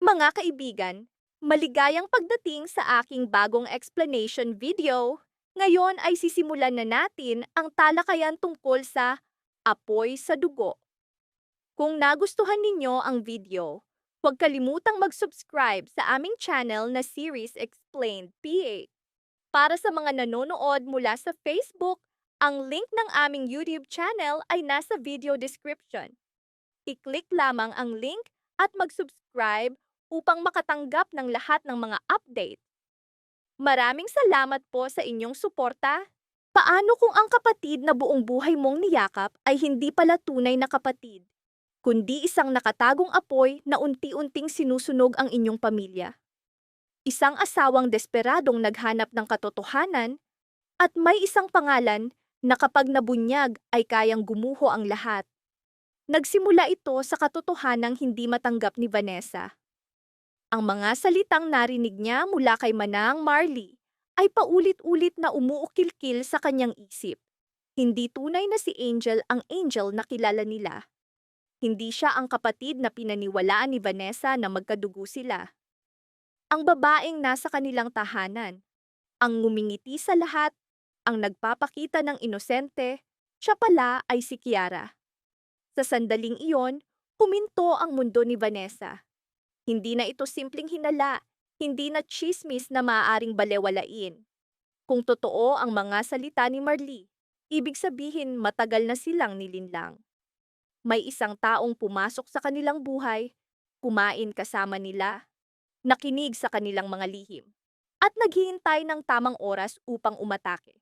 Mga kaibigan, maligayang pagdating sa aking bagong explanation video. Ngayon ay sisimulan na natin ang talakayan tungkol sa apoy sa dugo. Kung nagustuhan ninyo ang video, huwag kalimutang mag-subscribe sa aming channel na Series Explained PH. Para sa mga nanonood mula sa Facebook, ang link ng aming YouTube channel ay nasa video description. I-click lamang ang link at mag-subscribe upang makatanggap ng lahat ng mga update. Maraming salamat po sa inyong suporta. Paano kung ang kapatid na buong buhay mong niyakap ay hindi pala tunay na kapatid, kundi isang nakatagong apoy na unti-unting sinusunog ang inyong pamilya? Isang asawang desperadong naghanap ng katotohanan at may isang pangalan na kapag nabunyag ay kayang gumuho ang lahat. Nagsimula ito sa katotohanang hindi matanggap ni Vanessa. Ang mga salitang narinig niya mula kay Manang Marley ay paulit-ulit na umuukilkil sa kanyang isip. Hindi tunay na si Angel ang Angel na kilala nila. Hindi siya ang kapatid na pinaniwalaan ni Vanessa na magkadugo sila. Ang babaeng nasa kanilang tahanan, ang ngumingiti sa lahat, ang nagpapakita ng inosente, siya pala ay si Kiara. Sa sandaling iyon, huminto ang mundo ni Vanessa. Hindi na ito simpleng hinala, hindi na chismis na maaaring balewalain. Kung totoo ang mga salita ni Marley, ibig sabihin matagal na silang nilinlang. May isang taong pumasok sa kanilang buhay, kumain kasama nila, nakinig sa kanilang mga lihim, at naghihintay ng tamang oras upang umatake.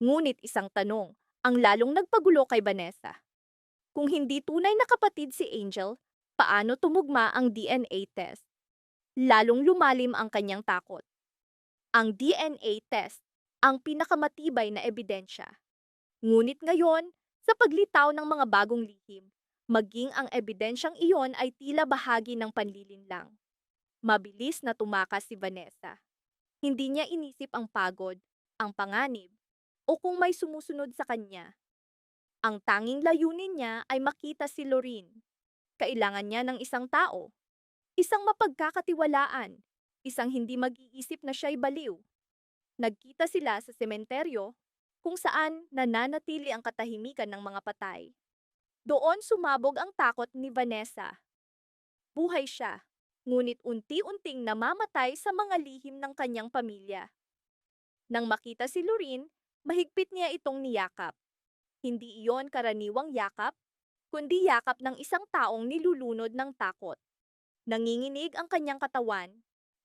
Ngunit isang tanong ang lalong nagpagulo kay Vanessa. Kung hindi tunay na kapatid si Angel, paano tumugma ang DNA test? Lalong lumalim ang kanyang takot. Ang DNA test, ang pinakamatibay na ebidensya. Ngunit ngayon, sa paglitaw ng mga bagong lihim, maging ang ebidensyang iyon ay tila bahagi ng panlilinlang. Mabilis na tumakas si Vanessa. Hindi niya inisip ang pagod, ang panganib, o kung may sumusunod sa kanya. Ang tanging layunin niya ay makita si Lorene. Kailangan niya ng isang tao, isang mapagkakatiwalaan, isang hindi mag-iisip na siya'y baliw. Nagkita sila sa sementeryo kung saan nananatili ang katahimikan ng mga patay. Doon sumabog ang takot ni Vanessa. Buhay siya, ngunit unti-unting namamatay sa mga lihim ng kanyang pamilya. Nang makita si Lorene, mahigpit niya itong niyakap. Hindi iyon karaniwang yakap, kundi yakap ng isang taong nilulunod ng takot. Nanginginig ang kanyang katawan,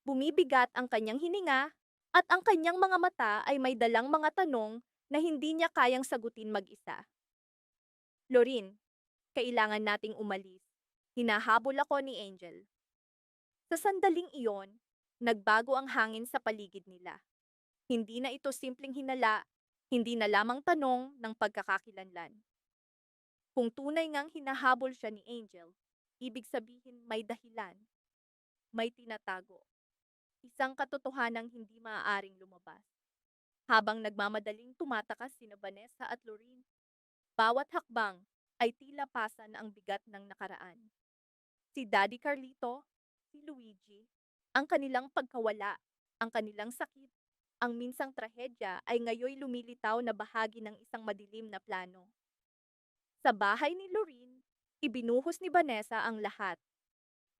bumibigat ang kanyang hininga, at ang kanyang mga mata ay may dalang mga tanong na hindi niya kayang sagutin mag-isa. Lorene, kailangan nating umalis. Hinahabol ako ni Angel. Sa sandaling iyon, nagbago ang hangin sa paligid nila. Hindi na ito simpleng hinala, hindi na lamang tanong ng pagkakakilanlan. Kung tunay ngang hinahabol siya ni Angel, ibig sabihin may dahilan, may tinatago. Isang katotohanang hindi maaaring lumabas. Habang nagmamadaling tumatakas sina Vanessa at Lorene, bawat hakbang ay tila pasan ang bigat ng nakaraan. Si Daddy Carlito, si Luigi, ang kanilang pagkawala, ang kanilang sakit, ang minsang trahedya ay ngayoy lumilitaw na bahagi ng isang madilim na plano. Sa bahay ni Lorene, ibinuhos ni Vanessa ang lahat.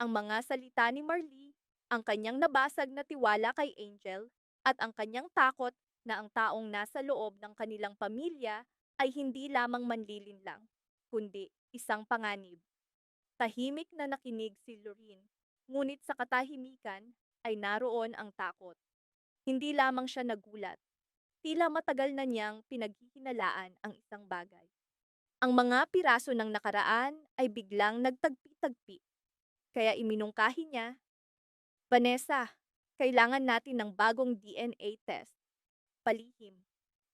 Ang mga salita ni Marley, ang kanyang nabasag na tiwala kay Angel, at ang kanyang takot na ang taong nasa loob ng kanilang pamilya ay hindi lamang manlilinlang, kundi isang panganib. Tahimik na nakinig si Lorene, ngunit sa katahimikan ay naroon ang takot. Hindi lamang siya nagulat, tila matagal na niyang pinaghihinalaan ang isang bagay. Ang mga piraso ng nakaraan ay biglang nagtagpi-tagpi, kaya iminungkahi niya, Vanessa, kailangan natin ng bagong DNA test. Palihim,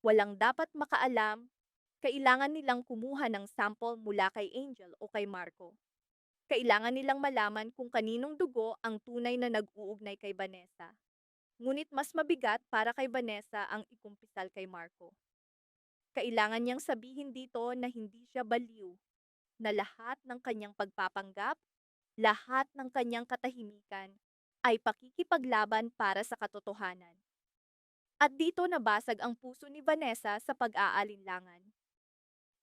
walang dapat makaalam, kailangan nilang kumuha ng sample mula kay Angel o kay Marco. Kailangan nilang malaman kung kaninong dugo ang tunay na nag-uugnay kay Vanessa. Ngunit mas mabigat para kay Vanessa ang ikumpisal kay Marco. Kailangan niyang sabihin dito na hindi siya baliw, na lahat ng kanyang pagpapanggap, Lahat ng kanyang katahimikan ay pakikipaglaban para sa katotohanan. At dito nabasag ang puso ni Vanessa sa pag-aalinlangan.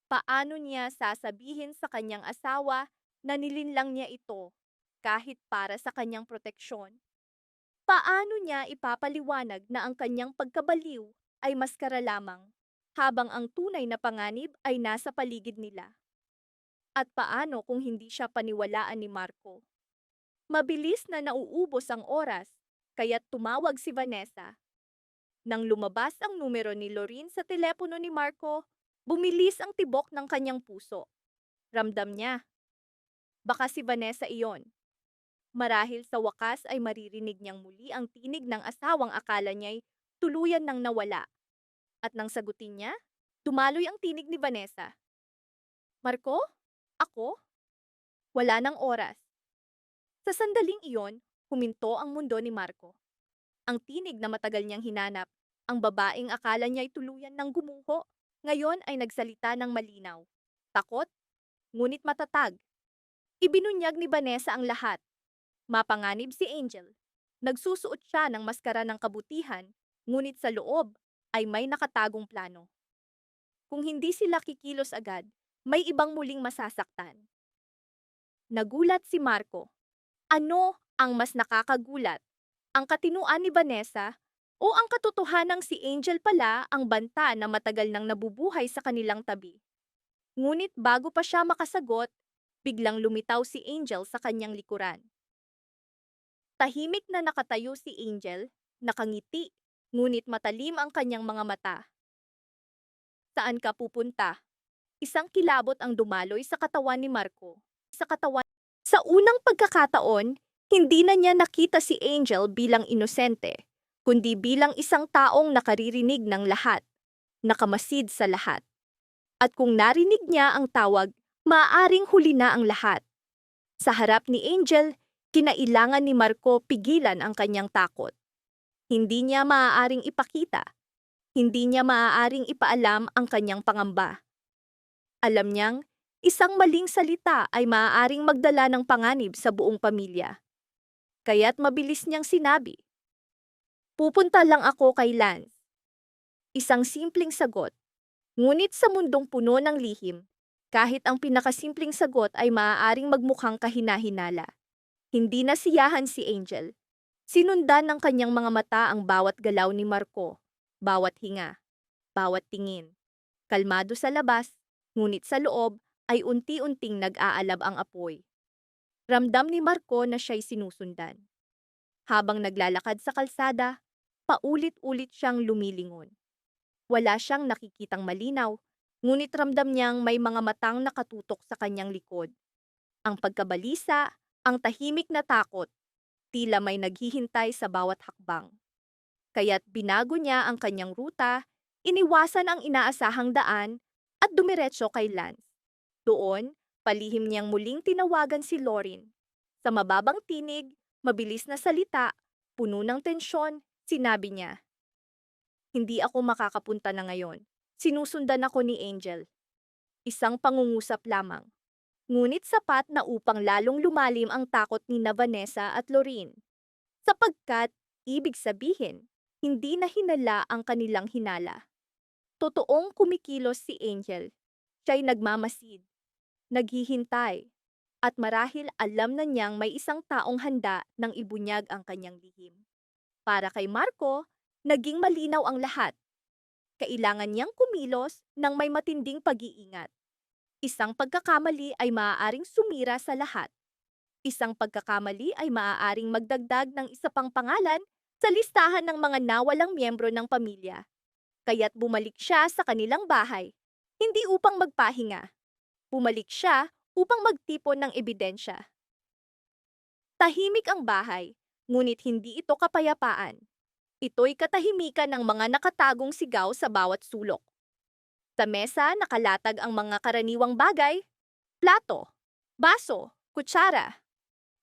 Paano niya sasabihin sa kanyang asawa na nilinlang niya ito kahit para sa kanyang proteksyon? Paano niya ipapaliwanag na ang kanyang pagkabaliw ay maskara lamang habang ang tunay na panganib ay nasa paligid nila? At paano kung hindi siya paniwalaan ni Marco? Mabilis na nauubos ang oras, kaya't tumawag si Vanessa. Nang lumabas ang numero ni Lorin sa telepono ni Marco, bumilis ang tibok ng kanyang puso. Ramdam niya, baka si Vanessa iyon. Marahil sa wakas ay maririnig niyang muli ang tinig ng asawang akala niya'y tuluyan nang nawala. At nang sagutin niya, dumaloy ang tinig ni Vanessa. Marco? Ako? Wala ng oras. Sa sandaling iyon, huminto ang mundo ni Marco. Ang tinig na matagal niyang hinanap, ang babaeng akala niya'y tuluyan ng gumuho, ngayon ay nagsalita ng malinaw. Takot, ngunit matatag. Ibinunyag ni Vanessa ang lahat. Mapanganib si Angel. Nagsusuot siya ng maskara ng kabutihan, ngunit sa loob ay may nakatagong plano. Kung hindi sila kikilos agad, may ibang muling masasaktan. Nagulat si Marco. Ano ang mas nakakagulat? Ang katinuan ni Vanessa o ang katotohanang si Angel pala ang banta na matagal nang nabubuhay sa kanilang tabi? Ngunit bago pa siya makasagot, biglang lumitaw si Angel sa kanyang likuran. Tahimik na nakatayo si Angel, nakangiti, ngunit matalim ang kanyang mga mata. Saan ka pupunta? Isang kilabot ang dumaloy sa katawan ni Marco. Sa unang pagkakataon, hindi na niya nakita si Angel bilang inosente, kundi bilang isang taong nakaririnig ng lahat, nakamasid sa lahat. At kung narinig niya ang tawag, maaaring huli na ang lahat. Sa harap ni Angel, kinailangan ni Marco pigilan ang kanyang takot. Hindi niya maaaring ipakita. Hindi niya maaaring ipaalam ang kanyang pangamba. Alam niyang, isang maling salita ay maaaring magdala ng panganib sa buong pamilya. Kaya't mabilis niyang sinabi, "Pupunta lang ako kay Lance." Isang simpleng sagot. Ngunit sa mundong puno ng lihim, kahit ang pinakasimpleng sagot ay maaaring magmukhang kahina-hinala. Hindi nasiyahan si Angel. Sinundan ng kanyang mga mata ang bawat galaw ni Marco, bawat hinga, bawat tingin. Kalmado sa labas, ngunit sa loob ay unti-unting nag-aalab ang apoy. Ramdam ni Marco na siya'y sinusundan. Habang naglalakad sa kalsada, paulit-ulit siyang lumilingon. Wala siyang nakikitang malinaw, ngunit ramdam niyang may mga matang nakatutok sa kanyang likod. Ang pagkabalisa, ang tahimik na takot, tila may naghihintay sa bawat hakbang. Kaya't binago niya ang kanyang ruta, iniwasan ang inaasahang daan, at dumiretso kay Lance. Doon, palihim niyang muling tinawagan si Lorin. Sa mababang tinig, mabilis na salita, puno ng tensyon, sinabi niya, "Hindi ako makakapunta na ngayon. Sinusundan ako ni Angel." Isang pangungusap lamang. Ngunit sapat na upang lalong lumalim ang takot ni Vanessa at Lorin. Sapagkat, ibig sabihin, hindi na hinala ang kanilang hinala. Totoong kumikilos si Angel. Siya'y nagmamasid, naghihintay, at marahil alam na niyang may isang taong handa nang ibunyag ang kanyang lihim. Para kay Marco, naging malinaw ang lahat. Kailangan niyang kumilos nang may matinding pag-iingat. Isang pagkakamali ay maaaring sumira sa lahat. Isang pagkakamali ay maaaring magdagdag ng isa pang pangalan sa listahan ng mga nawalang miyembro ng pamilya. Kaya't bumalik siya sa kanilang bahay, hindi upang magpahinga. Bumalik siya upang magtipon ng ebidensya. Tahimik ang bahay, ngunit hindi ito kapayapaan. Ito'y katahimikan ng mga nakatagong sigaw sa bawat sulok. Sa mesa nakalatag ang mga karaniwang bagay, plato, baso, kutsara.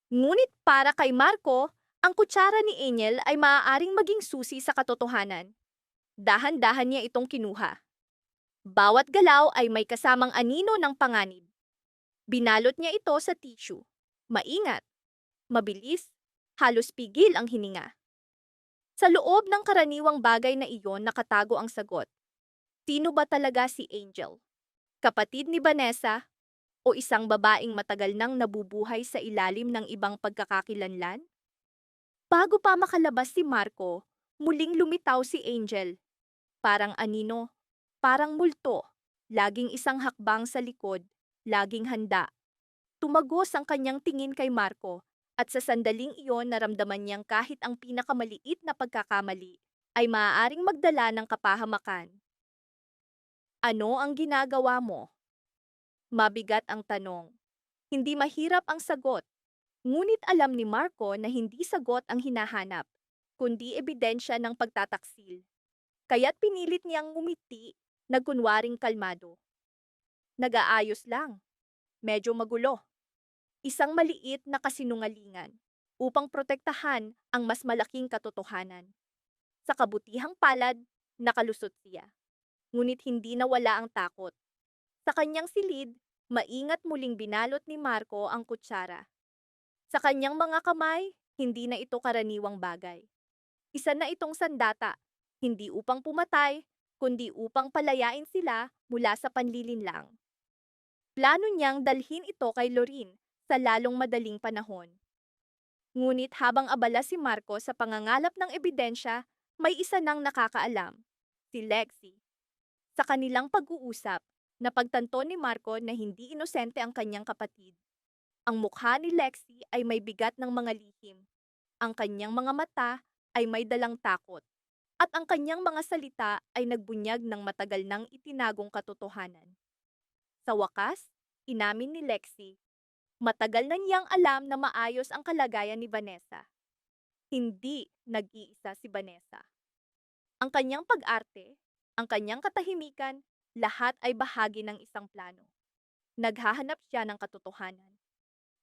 Ngunit para kay Marco, ang kutsara ni Angel ay maaaring maging susi sa katotohanan. Dahan-dahan niya itong kinuha. Bawat galaw ay may kasamang anino ng panganib. Binalot niya ito sa tissue. Maingat, Mabilis, halos pigil ang hininga. Sa loob ng karaniwang bagay na iyon nakatago ang sagot. Sino ba talaga si Angel? Kapatid ni Vanessa o isang babaeng matagal nang nabubuhay sa ilalim ng ibang pagkakakilanlan? Bago pa makalabas si Marco, muling lumitaw si Angel. Parang anino, parang multo, laging isang hakbang sa likod, laging handa. Tumagos ang kanyang tingin kay Marco at sa sandaling iyon naramdaman niyang kahit ang pinakamaliit na pagkakamali ay maaaring magdala ng kapahamakan. Ano ang ginagawa mo? Mabigat ang tanong. Hindi mahirap ang sagot, ngunit alam ni Marco na hindi sagot ang hinahanap, kundi ebidensya ng pagtataksil. Kaya't pinilit niyang ngumiti, nagkunwaring kalmado. Nag-aayos lang. Medyo magulo. Isang maliit na kasinungalingan upang protektahan ang mas malaking katotohanan. Sa kabutihang palad, nakalusot siya. Ngunit hindi nawala ang takot. Sa kanyang silid, maingat muling binalot ni Marco ang kutsara. Sa kanyang mga kamay, hindi na ito karaniwang bagay. Isa na itong sandata, hindi upang pumatay, kundi upang palayain sila mula sa panlilinlang. Plano niyang dalhin ito kay Lorin sa lalong madaling panahon. Ngunit habang abala si Marco sa pangangalap ng ebidensya, may isa nang nakakaalam, si Lexi. Sa kanilang pag-uusap, napagtanto ni Marco na hindi inosente ang kanyang kapatid. Ang mukha ni Lexi ay may bigat ng mga lihim. Ang kanyang mga mata ay may dalang takot. At ang kanyang mga salita ay nagbunyag ng matagal nang itinagong katotohanan. Sa wakas, inamin ni Lexi, matagal na niyang alam na maayos ang kalagayan ni Vanessa. Hindi nag-iisa si Vanessa. Ang kanyang pag-arte, ang kanyang katahimikan, lahat ay bahagi ng isang plano. Naghahanap siya ng katotohanan.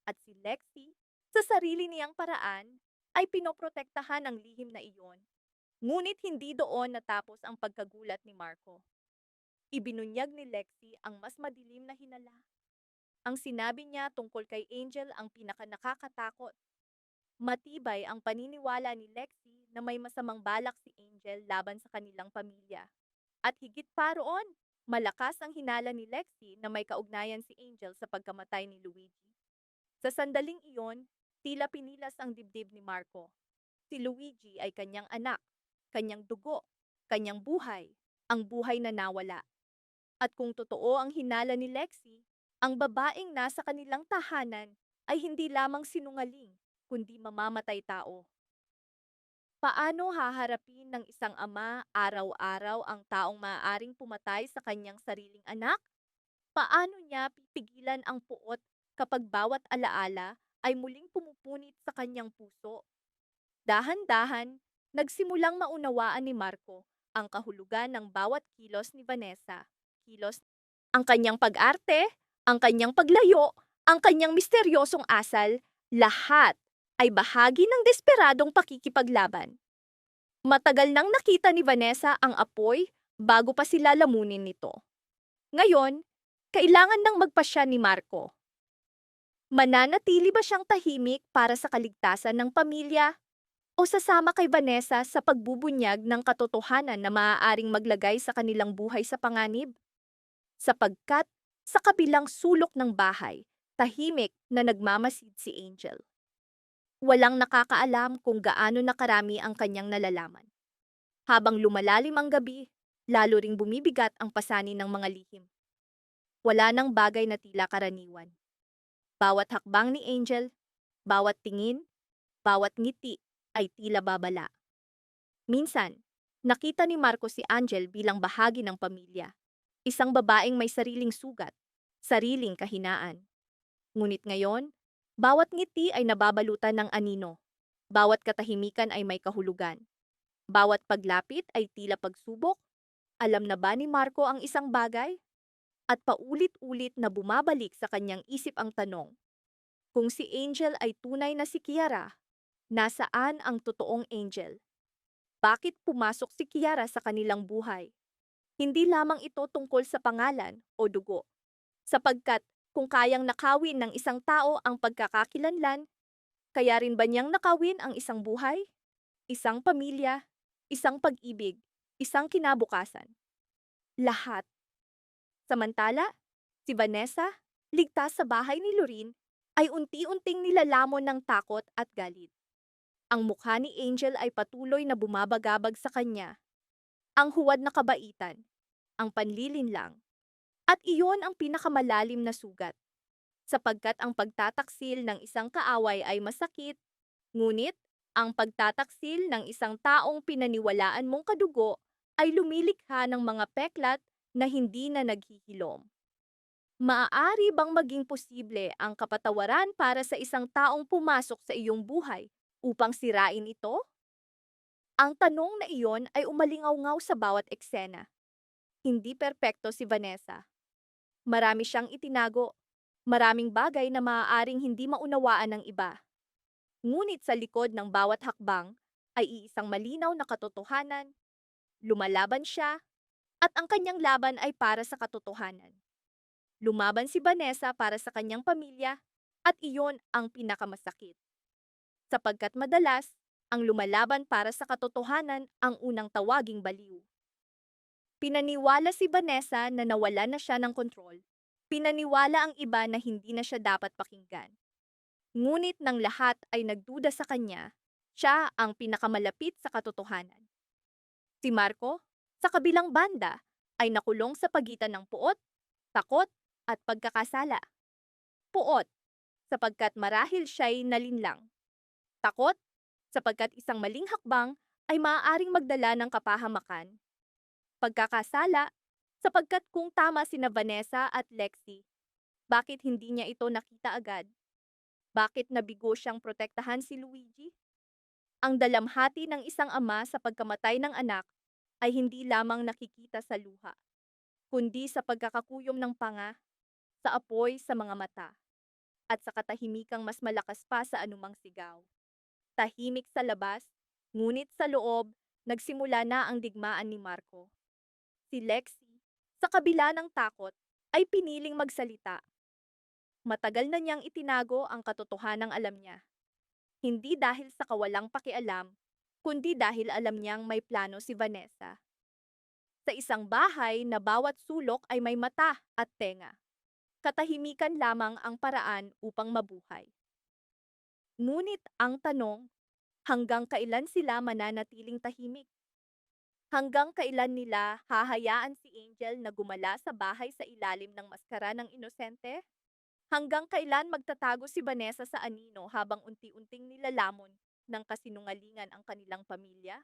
At si Lexi, sa sarili niyang paraan, ay pinoprotektahan ang lihim na iyon. Ngunit hindi doon natapos ang pagkagulat ni Marco. Ibinunyag ni Lexi ang mas madilim na hinala. Ang sinabi niya tungkol kay Angel ang pinakanakakatakot. Matibay ang paniniwala ni Lexi na may masamang balak si Angel laban sa kanilang pamilya. At higit pa roon, malakas ang hinala ni Lexi na may kaugnayan si Angel sa pagkamatay ni Luigi. Sa sandaling iyon, tila pinilas ang dibdib ni Marco. Si Luigi ay kanyang anak, kanyang dugo, kanyang buhay, ang buhay na nawala. At kung totoo ang hinala ni Lexi, ang babaeng nasa kanilang tahanan ay hindi lamang sinungaling, kundi mamamatay tao. Paano haharapin ng isang ama araw-araw ang taong maaaring pumatay sa kanyang sariling anak? Paano niya pipigilan ang puot kapag bawat alaala ay muling pumupunit sa kanyang puso? Dahan-dahan, nagsimulang maunawaan ni Marco ang kahulugan ng bawat kilos ni Vanessa. Kilos, ang kanyang pag-arte, ang kanyang paglayo, ang kanyang misteryosong asal, lahat ay bahagi ng desperadong pakikipaglaban. Matagal nang nakita ni Vanessa ang apoy bago pa sila lamunin nito. Ngayon, kailangan nang magpasya ni Marco. Mananatili ba siyang tahimik para sa kaligtasan ng pamilya? O sasama kay Vanessa sa pagbubunyag ng katotohanan na maaaring maglagay sa kanilang buhay sa panganib? Sapagkat sa kabilang sulok ng bahay, tahimik na nagmamasid si Angel. Walang nakakaalam kung gaano nakarami ang kanyang nalalaman. Habang lumalalim ang gabi, lalo ring bumibigat ang pasanin ng mga lihim. Wala nang bagay na tila karaniwan. Bawat hakbang ni Angel, bawat tingin, bawat ngiti ay tila babala. Minsan, nakita ni Marco si Angel bilang bahagi ng pamilya. Isang babaeng may sariling sugat, sariling kahinaan. Ngunit ngayon, bawat ngiti ay nababalutan ng anino. Bawat katahimikan ay may kahulugan. Bawat paglapit ay tila pagsubok. Alam na ba ni Marco ang isang bagay? At paulit-ulit na bumabalik sa kanyang isip ang tanong, kung si Angel ay tunay na si Kiara, nasaan ang totoong Angel? Bakit pumasok si Kiara sa kanilang buhay? Hindi lamang ito tungkol sa pangalan o dugo, sapagkat kung kayang nakawin ng isang tao ang pagkakakilanlan, Kaya rin ba niyang nakawin ang isang buhay, isang pamilya, isang pag-ibig, isang kinabukasan? Lahat. Samantala, si Vanessa, ligtas sa bahay ni Lorin, ay unti-unting nilalamon ng takot at galit. Ang mukha ni Angel ay patuloy na bumabagabag sa kanya. Ang huwad na kabaitan, ang panlilinlang, at iyon ang pinakamalalim na sugat. Sapagkat ang pagtataksil ng isang kaaway ay masakit, ngunit ang pagtataksil ng isang taong pinaniwalaan mong kadugo ay lumilikha ng mga peklat na hindi na naghihilom. Maaari bang maging posible ang kapatawaran para sa isang taong pumasok sa iyong buhay upang sirain ito? Ang tanong na iyon ay umalingaw-ngaw sa bawat eksena. Hindi perpekto si Vanessa. Marami siyang itinago, maraming bagay na maaaring hindi maunawaan ng iba. Ngunit sa likod ng bawat hakbang ay iisang malinaw na katotohanan. Lumalaban siya, at ang kanyang laban ay para sa katotohanan. Lumaban si Vanessa para sa kanyang pamilya, at iyon ang pinakamasakit. Sapagkat madalas, ang lumalaban para sa katotohanan ang unang tawaging baliw. Pinaniwala si Vanessa na nawala na siya ng kontrol. Pinaniwala ang iba na hindi na siya dapat pakinggan. Ngunit nang lahat ay nagduda sa kanya, siya ang pinakamalapit sa katotohanan. Si Marco, sa kabilang banda, ay nakulong sa pagitan ng puot, takot, at pagkakasala. Puot, sapagkat marahil siya'y nalinlang. Takot, sapagkat isang maling hakbang ay maaaring magdala ng kapahamakan. Pagkakasala, sapagkat kung tama sina Vanessa at Lexi, bakit hindi niya ito nakita agad? Bakit nabigo siyang protektahan si Luigi? Ang dalamhati ng isang ama sa pagkamatay ng anak ay hindi lamang nakikita sa luha, kundi sa pagkakakuyom ng panga, sa apoy sa mga mata, at sa katahimikang mas malakas pa sa anumang sigaw. Tahimik sa labas, ngunit sa loob, nagsimula na ang digmaan ni Marco. Si Lexi, sa kabila ng takot, ay piniling magsalita. Matagal na niyang itinago ang katotohanang alam niya. Hindi dahil sa kawalang pakialam, kundi dahil alam niyang may plano si Vanessa. Sa isang bahay na bawat sulok ay may mata at tenga, katahimikan lamang ang paraan upang mabuhay. Ngunit ang tanong, hanggang kailan sila mananatiling tahimik? Hanggang kailan nila hahayaan si Angel na gumala sa bahay sa ilalim ng maskara ng inosente? Hanggang kailan magtatago si Vanessa sa anino habang unti-unting nilalamon ng kasinungalingan ang kanilang pamilya?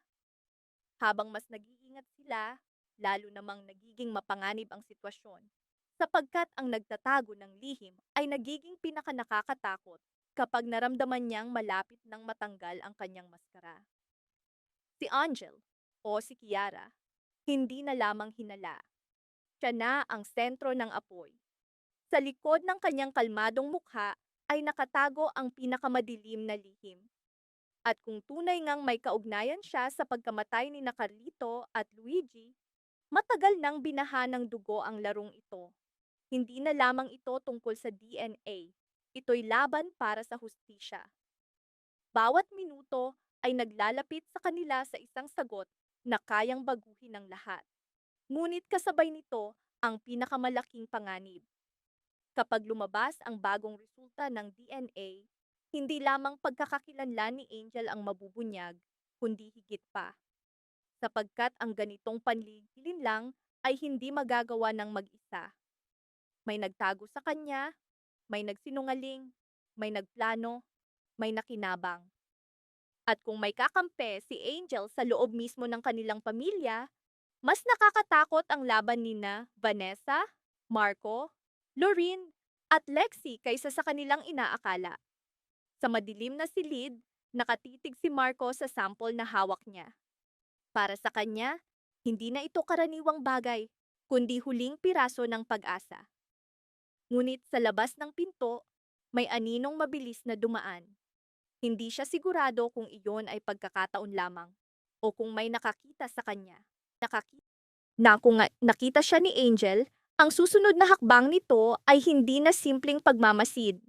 Habang mas nag-iingat sila, lalo namang nagiging mapanganib ang sitwasyon, sapagkat ang nagtatago ng lihim ay nagiging pinakanakakatakot kapag naramdaman niyang malapit ng matanggal ang kanyang maskara. Si Angel, o si Kiara, hindi na lamang hinala. Siya na ang sentro ng apoy. Sa likod ng kanyang kalmadong mukha ay nakatago ang pinakamadilim na lihim. At kung tunay ngang may kaugnayan siya sa pagkamatay ni Carlito at Luigi, matagal nang binaha ng dugo ang larong ito. Hindi na lamang ito tungkol sa DNA. Ito'y laban para sa hustisya. Bawat minuto ay naglalapit sa kanila sa isang sagot na kayang baguhin ng lahat. Ngunit kasabay nito ang pinakamalaking panganib. Kapag lumabas ang bagong resulta ng DNA, hindi lamang pagkakakilanlan ni Angel ang mabubunyag, kundi higit pa. Sapagkat ang ganitong panlilin lang ay hindi magagawa ng mag-isa. May nagtago sa kanya, may nagsinungaling, may nagplano, may nakinabang. At kung may kakampi si Angel sa loob mismo ng kanilang pamilya, mas nakakatakot ang laban nina Vanessa, Marco, Lorin, at Lexi kaysa sa kanilang inaakala. Sa madilim na silid, nakatitig si Marco sa sample na hawak niya. Para sa kanya, hindi na ito karaniwang bagay, kundi huling piraso ng pag-asa. Ngunit sa labas ng pinto, may aninong mabilis na dumaan. Hindi siya sigurado kung iyon ay pagkakataon lamang o kung may nakakita sa kanya. Kung nakita siya ni Angel, ang susunod na hakbang nito ay hindi na simpleng pagmamasid.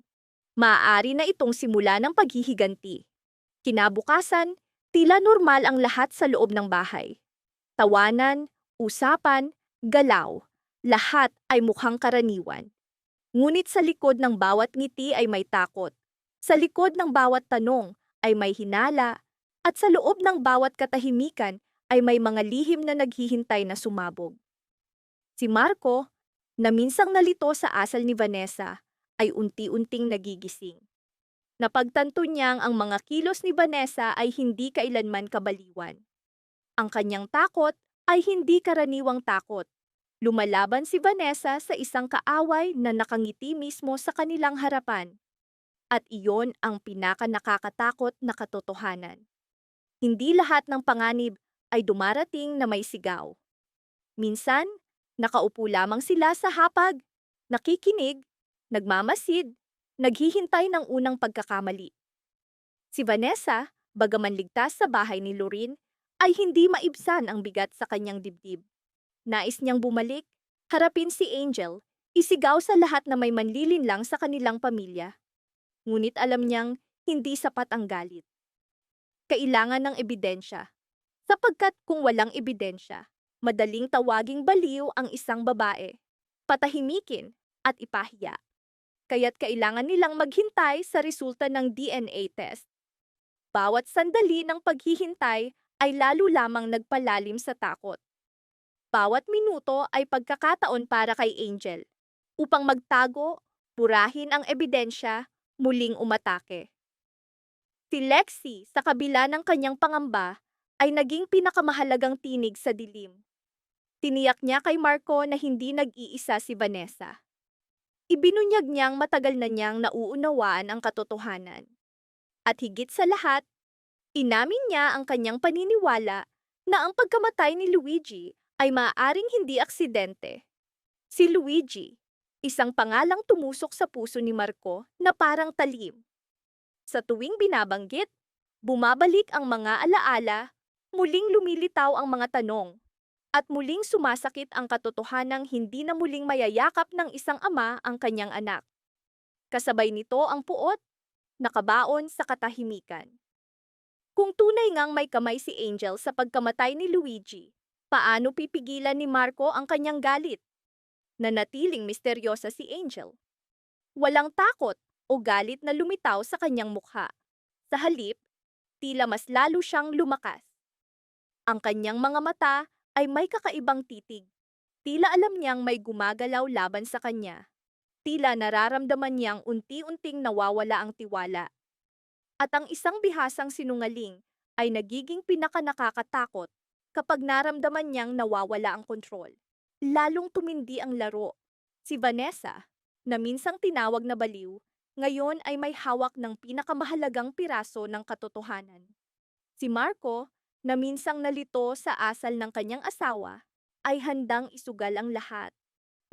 Maaari na itong simula ng paghihiganti. Kinabukasan, tila normal ang lahat sa loob ng bahay. Tawanan, usapan, galaw, lahat ay mukhang karaniwan. Ngunit sa likod ng bawat ngiti ay may takot. Sa likod ng bawat tanong ay may hinala, at sa loob ng bawat katahimikan ay may mga lihim na naghihintay na sumabog. Si Marco, na minsang nalito sa asal ni Vanessa, ay unti-unting nagigising. Napagtanto niyang ang mga kilos ni Vanessa ay hindi kailanman kabaliwan. Ang kanyang takot ay hindi karaniwang takot. Lumalaban si Vanessa sa isang kaaway na nakangiti mismo sa kanilang harapan. At iyon ang pinaka-nakakatakot na katotohanan. Hindi lahat ng panganib ay dumarating na may sigaw. Minsan, nakaupo lamang sila sa hapag, nakikinig, nagmamasid, naghihintay ng unang pagkakamali. Si Vanessa, bagaman ligtas sa bahay ni Lorin, ay hindi maibsan ang bigat sa kanyang dibdib. Nais niyang bumalik, harapin si Angel, isigaw sa lahat na may manlilinlang sa kanilang pamilya. Ngunit alam niyang hindi sapat ang galit. Kailangan ng ebidensya. Sapagkat kung walang ebidensya, madaling tawaging baliw ang isang babae, patahimikin at ipahiya. Kaya't kailangan nilang maghintay sa resulta ng DNA test. Bawat sandali ng paghihintay ay lalo lamang nagpalalim sa takot. Bawat minuto ay pagkakataon para kay Angel upang magtago, purahin ang ebidensya, muling umatake. Si Lexi, sa kabila ng kanyang pangamba, ay naging pinakamahalagang tinig sa dilim. Tiniyak niya kay Marco na hindi nag-iisa si Vanessa. Ibinunyag niyang matagal na niyang nauunawaan ang katotohanan. At higit sa lahat, inamin niya ang kanyang paniniwala na ang pagkamatay ni Luigi ay maaaring hindi aksidente. Si Luigi, isang pangalang tumusok sa puso ni Marco na parang talim. Sa tuwing binabanggit, bumabalik ang mga alaala, muling lumilitaw ang mga tanong, at muling sumasakit ang katotohanang hindi na muling mayayakap ng isang ama ang kanyang anak. Kasabay nito ang puot, nakabaon sa katahimikan. Kung tunay ngang may kamay si Angel sa pagkamatay ni Luigi, paano pipigilan ni Marco ang kanyang galit? Nanatiling misteryosa si Angel. Walang takot o galit na lumitaw sa kanyang mukha. Sa halip, tila mas lalo siyang lumakas. Ang kanyang mga mata ay may kakaibang titig. Tila alam niyang may gumagalaw laban sa kanya. Tila nararamdaman niyang unti-unting nawawala ang tiwala. At ang isang bihasang sinungaling ay nagiging pinakanakakatakot kapag naramdaman niyang nawawala ang kontrol. Lalong tumindi ang laro. Si Vanessa, na minsang tinawag na baliw, ngayon ay may hawak ng pinakamahalagang piraso ng katotohanan. Si Marco, na minsang nalito sa asal ng kanyang asawa, ay handang isugal ang lahat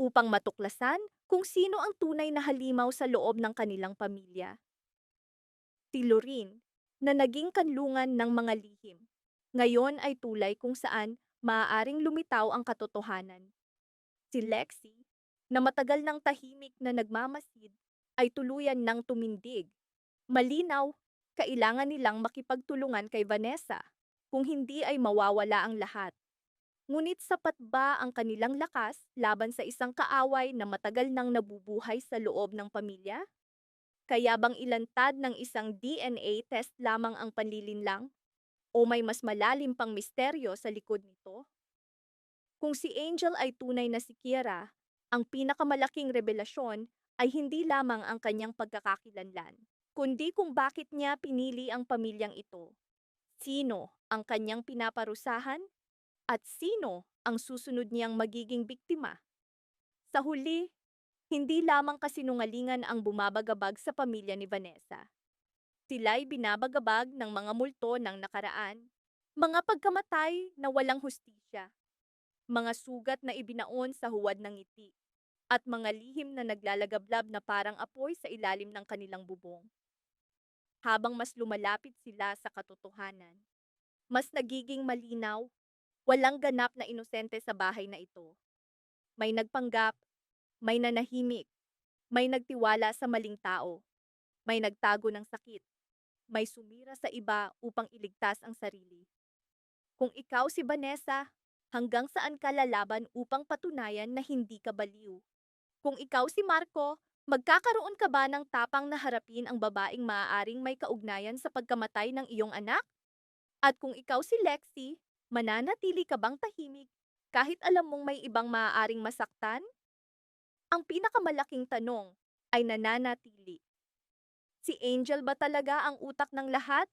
upang matuklasan kung sino ang tunay na halimaw sa loob ng kanilang pamilya. Si Lorin, na naging kanlungan ng mga lihim, ngayon ay tulay kung saan maaaring lumitaw ang katotohanan. Si Lexi, na matagal ng tahimik na nagmamasid, ay tuluyan ng tumindig. Malinaw, kailangan nilang makipagtulungan kay Vanessa, kung hindi ay mawawala ang lahat. Ngunit sapat ba ang kanilang lakas laban sa isang kaaway na matagal nang nabubuhay sa loob ng pamilya? Kaya bang ilantad ng isang DNA test lamang ang panlilinlang? O may mas malalim pang misteryo sa likod nito? Kung si Angel ay tunay na si Kiera, ang pinakamalaking revelasyon ay hindi lamang ang kanyang pagkakakilanlan, kundi kung bakit niya pinili ang pamilyang ito. Sino ang kanyang pinaparusahan? At sino ang susunod niyang magiging biktima? Sa huli, hindi lamang kasinungalingan ang bumabagabag sa pamilya ni Vanessa. Sila'y binabagabag ng mga multo ng nakaraan, mga pagkamatay na walang hustisya, mga sugat na ibinaon sa huwad ng ngiti, at mga lihim na naglalagablab na parang apoy sa ilalim ng kanilang bubong. Habang mas lumalapit sila sa katotohanan, mas nagiging malinaw, walang ganap na inosente sa bahay na ito. May nagpanggap, may nanahimik, may nagtiwala sa maling tao. May nagtago ng sakit. May sumira sa iba upang iligtas ang sarili. Kung ikaw si Vanessa, hanggang saan ka lalaban upang patunayan na hindi ka baliw? Kung ikaw si Marco, magkakaroon ka ba ng tapang na harapin ang babaeng maaaring may kaugnayan sa pagkamatay ng iyong anak? At kung ikaw si Lexi, mananatili ka bang tahimik kahit alam mong may ibang maaaring masaktan? Ang pinakamalaking tanong ay nananatili. Si Angel ba talaga ang utak ng lahat?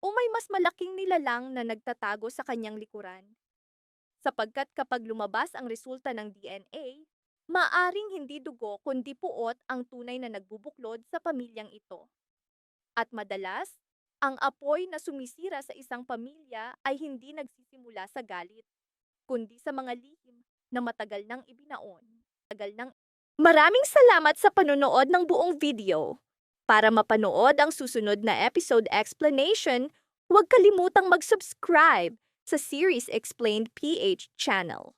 O may mas malaking nilalang na nagtatago sa kanyang likuran? Sapagkat kapag lumabas ang resulta ng DNA, maaring hindi dugo kundi puot ang tunay na nagbubuklod sa pamilyang ito. At madalas, ang apoy na sumisira sa isang pamilya ay hindi nagsisimula sa galit, kundi sa mga lihim na matagal nang ibinaon. Maraming salamat sa panonood ng buong video. Para mapanood ang susunod na episode explanation, huwag kalimutang mag-subscribe sa Series Explained PH channel.